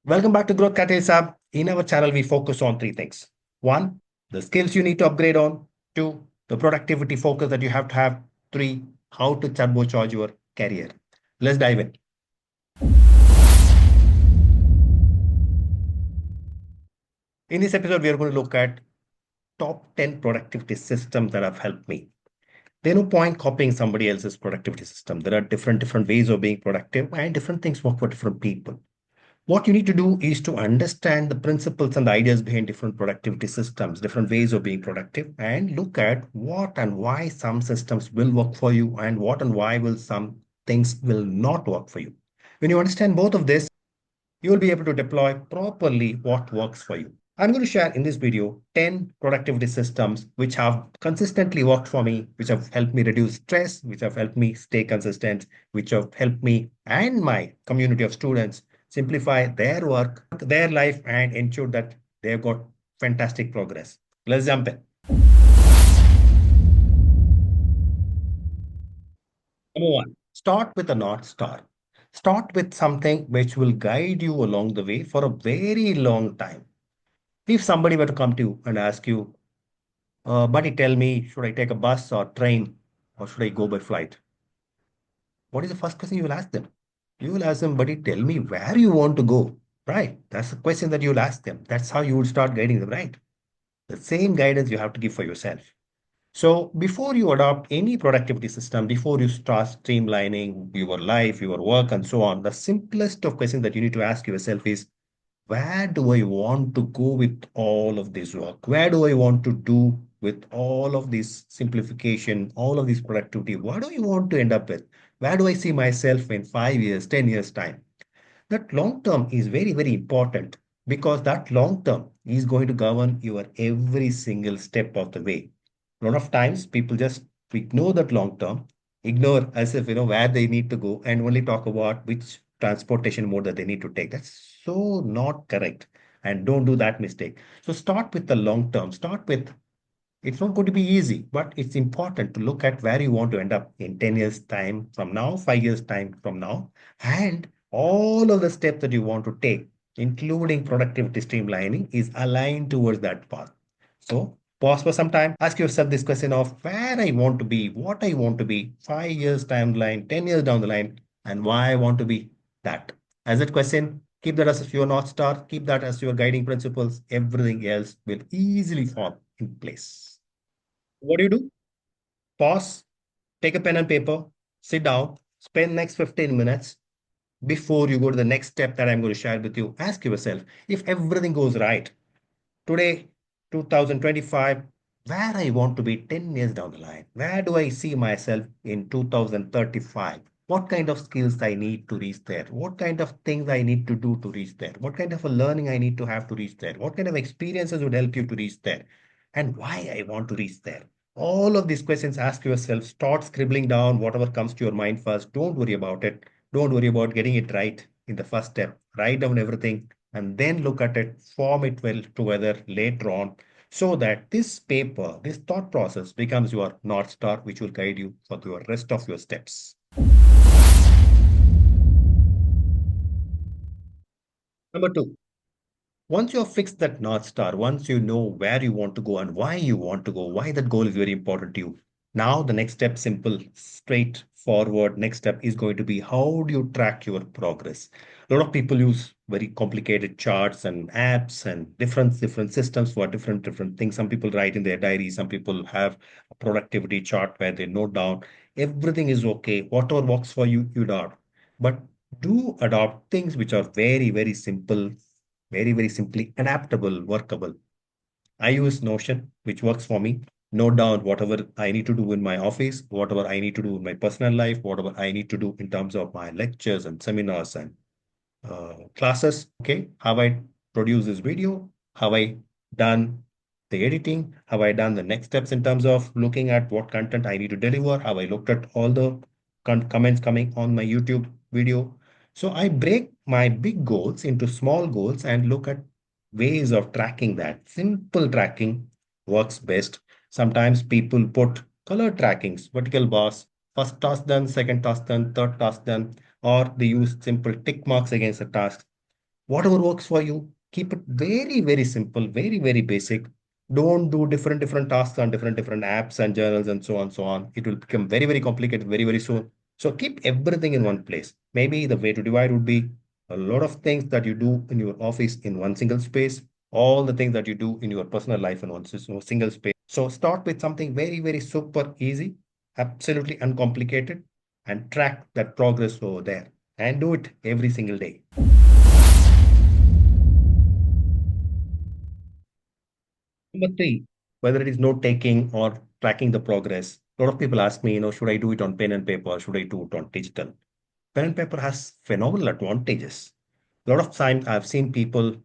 Welcome back to Growth Catalyst Hub. In our channel, we focus on three things. One, the skills you need to upgrade on. Two, the productivity focus that you have to have. Three, how to turbocharge your career. Let's dive in. In this episode, we are going to look at top 10 productivity systems that have helped me. There's no point copying somebody else's productivity system. There are different ways of being productive, and different things work for different people. What you need to do is to understand the principles and the ideas behind different productivity systems, different ways of being productive, and look at what and why some systems will work for you and what and why will some things will not work for you. When you understand both of this, you will be able to deploy properly what works for you. I'm going to share in this video 10 productivity systems which have consistently worked for me, which have helped me reduce stress, which have helped me stay consistent, which have helped me and my community of students simplify their work, their life, and ensure that they've got fantastic progress. Let's jump in. Number one, start with a North Star. Start with something which will guide you along the way for a very long time. If somebody were to come to you and ask you, buddy, tell me, should I take a bus or train or should I go by flight? What is the first question you will ask them? You will ask them, buddy, tell me where you want to go. Right? That's the question that you will ask them. That's how you would start guiding them, right? The same guidance you have to give for yourself. So before you adopt any productivity system, before you start streamlining your life, your work, and so on, the simplest of questions that you need to ask yourself is, where do I want to go with all of this work? Where do I want to do with all of this simplification, all of this productivity? What do you want to end up with? Where do I see myself in 5 years, 10 years' time? That long term is very, very important because that long term is going to govern your every single step of the way. A lot of times people just ignore that long term, ignore as if where they need to go and only talk about which transportation mode that they need to take. That's so not correct. And don't do that mistake. So start with the long term. Start with it's not going to be easy, but it's important to look at where you want to end up in 10 years' time from now, 5 years' time from now, and all of the steps that you want to take, including productivity streamlining, is aligned towards that path. So pause for some time, ask yourself this question of where I want to be, what I want to be, 5 years timeline, 10 years down the line, and why I want to be that. As that question, keep that as your North Star, keep that as your guiding principles. Everything else will easily fall in place. What do you do? Pause, take a pen and paper, sit down, spend next 15 minutes before you go to the next step that I'm going to share with you. Ask yourself, if everything goes right, today, 2025, where I want to be 10 years down the line? Where do I see myself in 2035? What kind of skills I need to reach there? What kind of things I need to do to reach there? What kind of a learning I need to have to reach there? What kind of experiences would help you to reach there? And why I want to reach there? All of these questions, ask yourself, start scribbling down whatever comes to your mind first. Don't worry about it. Don't worry about getting it right in the first step. Write down everything and then look at it, form it well together later on, so that this paper, this thought process becomes your North Star, which will guide you for the rest of your steps. Number two, once you have fixed that North Star, once you know where you want to go and why you want to go, why that goal is very important to you. Now, the next step, simple, straightforward, next step is going to be how do you track your progress? A lot of people use very complicated charts and apps and different systems for different things. Some people write in their diary, some people have a productivity chart where they note down. Everything is okay. Whatever works for you, you adopt. But do adopt things which are very, very simple, very simply adaptable, workable. I use Notion, which works for me. Note down whatever I need to do in my office, whatever I need to do in my personal life, whatever I need to do in terms of my lectures and seminars and classes. Okay, have I produced this video? Have I done the editing? Have I done the next steps in terms of looking at what content I need to deliver? Have I looked at all the comments coming on my YouTube video? So I break my big goals into small goals and look at ways of tracking that. Simple tracking works best. Sometimes people put color trackings, vertical bars, first task done, second task done, third task done, or they use simple tick marks against the task. Whatever works for you, keep it very, very simple, very, very basic. Don't do different tasks on different apps and journals and so on, so on. It will become very, very complicated very, very soon. So keep everything in one place. Maybe the way to divide would be a lot of things that you do in your office in one single space, all the things that you do in your personal life in one single space. So start with something very, very super easy, absolutely uncomplicated, and track that progress over there and do it every single day. Number three, whether it is note taking or tracking the progress. A lot of people ask me, should I do it on pen and paper or should I do it on digital? Pen and paper has phenomenal advantages. A lot of times I've seen people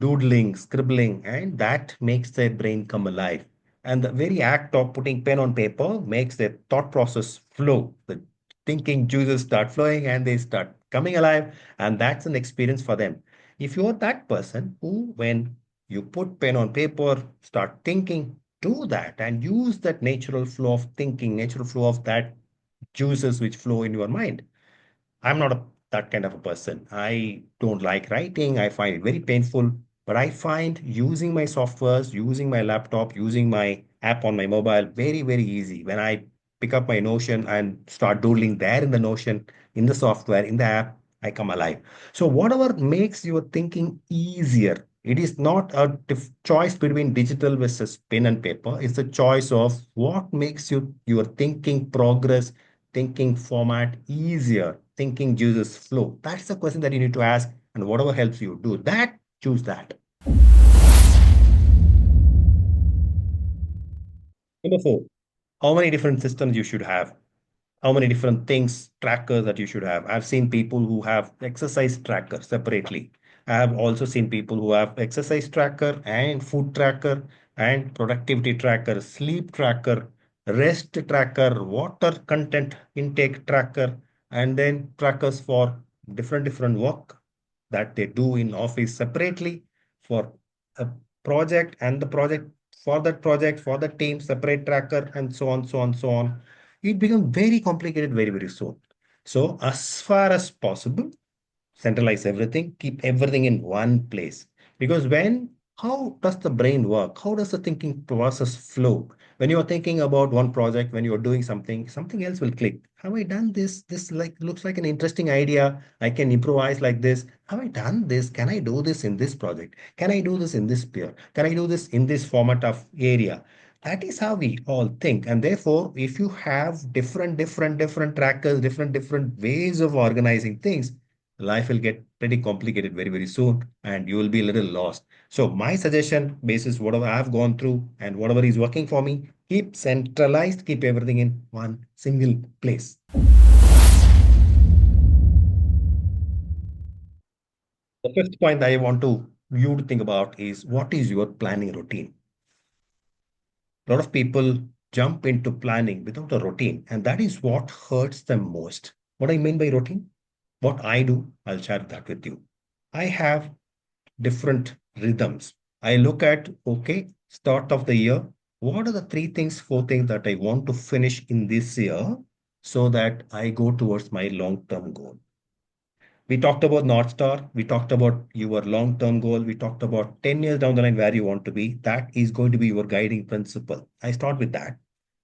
doodling, scribbling, and that makes their brain come alive. And the very act of putting pen on paper makes their thought process flow. The thinking juices start flowing and they start coming alive. And that's an experience for them. If you're that person who, when you put pen on paper, start thinking, do that and use that natural flow of thinking, natural flow of that juices which flow in your mind. I'm not that kind of a person. I don't like writing. I find it very painful. But I find using my softwares, using my laptop, using my app on my mobile very, very easy. When I pick up my Notion and start doodling there in the Notion, in the software, in the app, I come alive. So whatever makes your thinking easier, it is not a choice between digital versus pen and paper. It's a choice of what makes your thinking progress, thinking format easier, thinking juices flow. That's the question that you need to ask, and whatever helps you do that, choose that. Number four, how many different systems you should have, how many different things, trackers that you should have. I've seen people who have exercise tracker separately. I have also seen people who have exercise tracker and food tracker and productivity tracker, sleep tracker, rest tracker, water content intake tracker, and then trackers for different work that they do in office separately for a project and the project for the team separate tracker and so on, so on, so on. It becomes very complicated very, very soon. So as far as possible, centralize everything, keep everything in one place. Because how does the brain work? How does the thinking process flow? When you're thinking about one project, when you're doing something, something else will click. Have I done this? This like looks like an interesting idea. I can improvise like this. Have I done this? Can I do this in this project? Can I do this in this peer? Can I do this in this format of area? That is how we all think. And therefore, if you have different trackers, different ways of organizing things, life will get pretty complicated very, very soon and you will be a little lost. So my suggestion, basis whatever I've gone through and whatever is working for me, keep centralized, keep everything in one single place. The fifth point I want you to think about is what is your planning routine? A lot of people jump into planning without a routine, and that is what hurts them most. What I mean by routine, what I do, I'll share that with you. I have different rhythms. I look at, okay, start of the year, what are the three things, four things that I want to finish in this year so that I go towards my long-term goal. We talked about North Star. We talked about your long-term goal. We talked about 10 years down the line where you want to be. That is going to be your guiding principle. I start with that.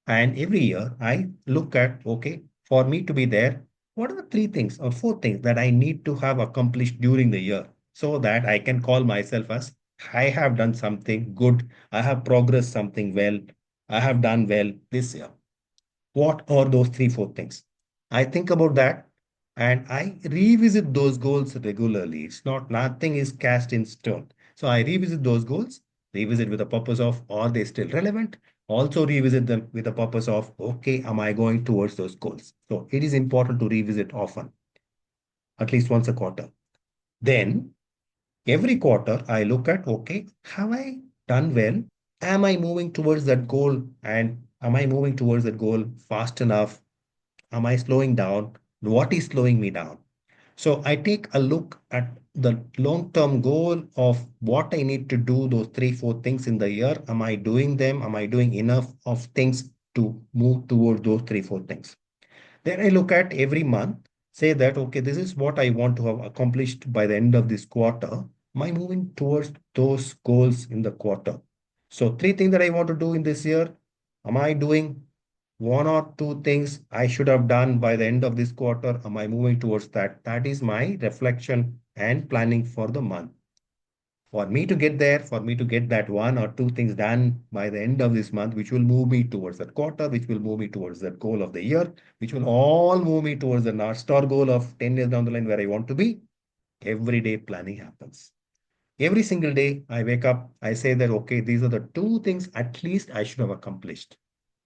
And every year I look at, okay, for me to be there, what are the three things or four things that I need to have accomplished during the year so that I can call myself as I have done something good. I have progressed something well. I have done well this year. What are those three, four things? I think about that and I revisit those goals regularly. It's not, nothing is cast in stone. So I revisit those goals, revisit with the purpose of, are they still relevant? Also revisit them with the purpose of, okay, am I going towards those goals? So it is important to revisit often, at least once a quarter. Then every quarter I look at, okay, have I done well? Am I moving towards that goal? And am I moving towards that goal fast enough? Am I slowing down? What is slowing me down? So I take a look at the long-term goal of what I need to do, those three, four things in the year. Am I doing them? Am I doing enough of things to move towards those three, four things? Then I look at every month. Say that, okay, this is what I want to have accomplished by the end of this quarter. Am I moving towards those goals in the quarter? So, three things that I want to do in this year. Am I doing one or two things I should have done by the end of this quarter? Am I moving towards that? That is my reflection and planning for the month. For me to get there, for me to get that one or two things done by the end of this month, which will move me towards that quarter, which will move me towards that goal of the year, which will all move me towards the North Star goal of 10 years down the line where I want to be. Every day planning happens. Every single day I wake up, I say that, okay, these are the two things at least I should have accomplished.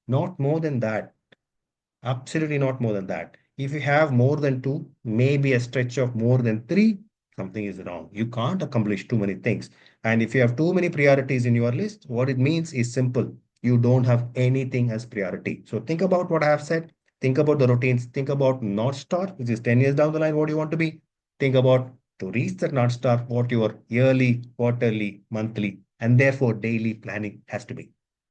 Not more than that. Absolutely not more than that. If you have more than two, maybe a stretch of more than three, something is wrong. You can't accomplish too many things. And if you have too many priorities in your list, what it means is simple. You don't have anything as priority. So think about what I have said. Think about the routines. Think about North Star, which is 10 years down the line, what you want to be. Think about to reach that North Star, what your yearly, quarterly, monthly, and therefore daily planning has to be.